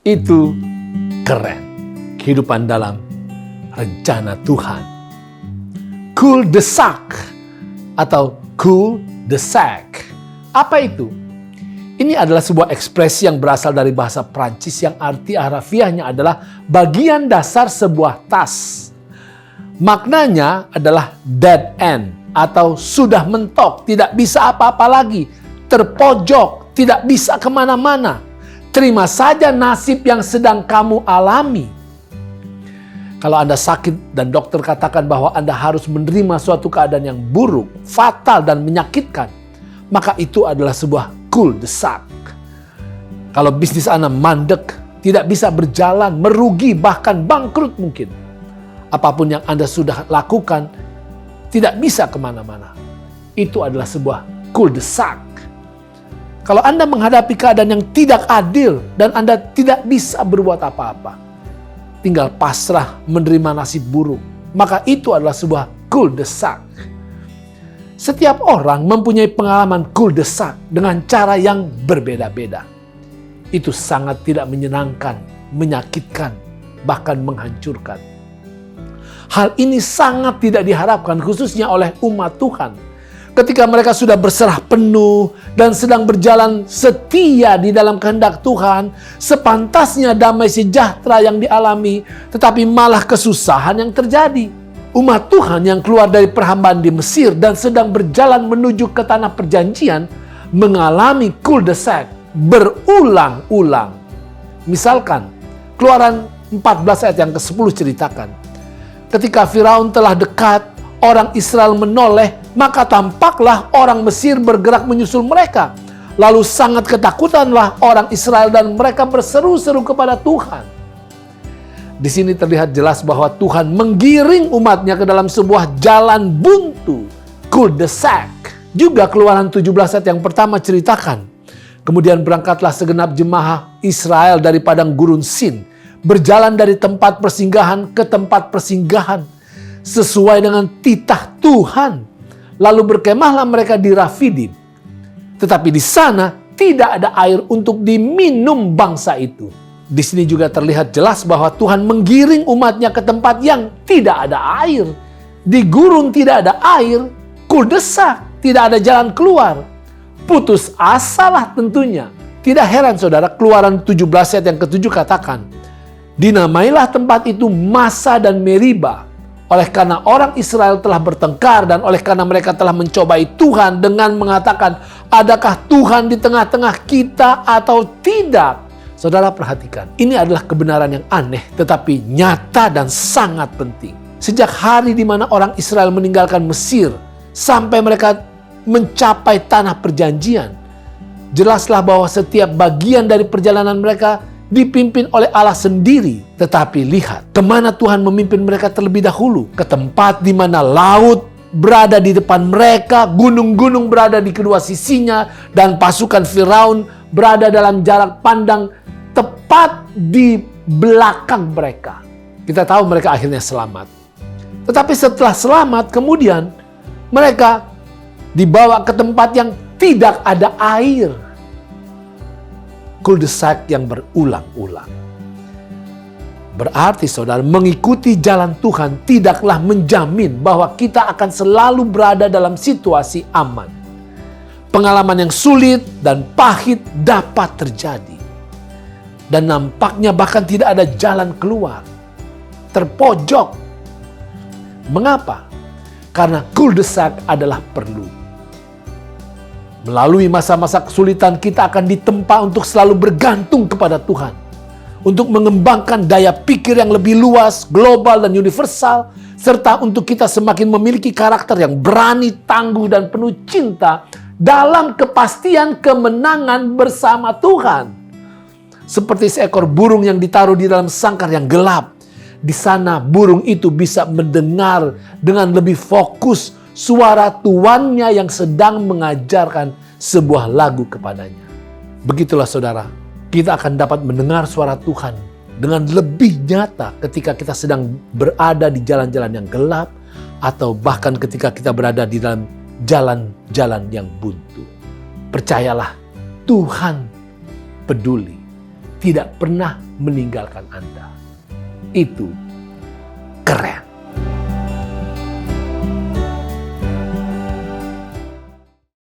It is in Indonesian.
Itu keren. Kehidupan dalam rencana Tuhan. Cul-de-sac atau cul-de-sac. Apa itu? Ini adalah sebuah ekspresi yang berasal dari bahasa Prancis yang arti harafiahnya adalah bagian dasar sebuah tas. Maknanya adalah dead end atau sudah mentok, tidak bisa apa-apa lagi, terpojok, tidak bisa kemana-mana. Terima saja nasib yang sedang kamu alami. Kalau Anda sakit dan dokter katakan bahwa Anda harus menerima suatu keadaan yang buruk, fatal dan menyakitkan, maka itu adalah sebuah cul-de-sac. Kalau bisnis Anda mandek, tidak bisa berjalan, merugi, bahkan bangkrut mungkin. Apapun yang Anda sudah lakukan, tidak bisa kemana-mana. Itu adalah sebuah cul-de-sac. Kalau Anda menghadapi keadaan yang tidak adil dan Anda tidak bisa berbuat apa-apa, tinggal pasrah menerima nasib buruk, maka itu adalah sebuah cul-de-sac. Setiap orang mempunyai pengalaman cul-de-sac dengan cara yang berbeda-beda. Itu sangat tidak menyenangkan, menyakitkan, bahkan menghancurkan. Hal ini sangat tidak diharapkan khususnya oleh umat Tuhan. Ketika mereka sudah berserah penuh dan sedang berjalan setia di dalam kehendak Tuhan, sepantasnya damai sejahtera yang dialami, tetapi malah kesusahan yang terjadi. Umat Tuhan yang keluar dari perhambaan di Mesir dan sedang berjalan menuju ke tanah perjanjian mengalami cul-de-sac berulang-ulang. Misalkan, Keluaran 14 ayat yang ke-10 ceritakan, ketika Firaun telah dekat, orang Israel menoleh, maka tampaklah orang Mesir bergerak menyusul mereka. Lalu sangat ketakutanlah orang Israel dan mereka berseru-seru kepada Tuhan. Di sini terlihat jelas bahwa Tuhan menggiring umatnya ke dalam sebuah jalan buntu, cul-de-sac. Juga Keluaran 17 ayat yang pertama ceritakan, kemudian berangkatlah segenap jemaah Israel dari padang gurun Sin, berjalan dari tempat persinggahan ke tempat persinggahan, sesuai dengan titah Tuhan. Lalu berkemahlah mereka di Rafidim. Tetapi di sana tidak ada air untuk diminum bangsa itu. Di sini juga terlihat jelas bahwa Tuhan menggiring umatnya ke tempat yang tidak ada air. Di gurun tidak ada air, cul-de-sac, tidak ada jalan keluar. Putus asalah tentunya. Tidak heran saudara, Keluaran 17 ayat yang ke-7 katakan, dinamailah tempat itu Masa dan Meriba, oleh karena orang Israel telah bertengkar dan oleh karena mereka telah mencobai Tuhan dengan mengatakan, adakah Tuhan di tengah-tengah kita atau tidak? Saudara perhatikan, ini adalah kebenaran yang aneh tetapi nyata dan sangat penting. Sejak hari di mana orang Israel meninggalkan Mesir sampai mereka mencapai tanah perjanjian, jelaslah bahwa setiap bagian dari perjalanan mereka dipimpin oleh Allah sendiri. Tetapi lihat, kemana Tuhan memimpin mereka terlebih dahulu? Ke tempat di mana laut berada di depan mereka, gunung-gunung berada di kedua sisinya, dan pasukan Firaun berada dalam jarak pandang tepat di belakang mereka. Kita tahu mereka akhirnya selamat. Tetapi setelah selamat, kemudian mereka dibawa ke tempat yang tidak ada air. Cul-de-sac yang berulang-ulang. Berarti saudara, mengikuti jalan Tuhan tidaklah menjamin bahwa kita akan selalu berada dalam situasi aman. Pengalaman yang sulit dan pahit dapat terjadi. Dan nampaknya bahkan tidak ada jalan keluar. Terpojok. Mengapa? Karena cul-de-sac adalah perlu. Melalui masa-masa kesulitan kita akan ditempa untuk selalu bergantung kepada Tuhan. Untuk mengembangkan daya pikir yang lebih luas, global dan universal. Serta untuk kita semakin memiliki karakter yang berani, tangguh dan penuh cinta dalam kepastian kemenangan bersama Tuhan. Seperti seekor burung yang ditaruh di dalam sangkar yang gelap. Di sana burung itu bisa mendengar dengan lebih fokus suara tuannya yang sedang mengajarkan sebuah lagu kepadanya. Begitulah saudara, kita akan dapat mendengar suara Tuhan dengan lebih nyata ketika kita sedang berada di jalan-jalan yang gelap atau bahkan ketika kita berada di dalam jalan-jalan yang buntu. Percayalah, Tuhan peduli. tidak pernah meninggalkan Anda. Itu keren.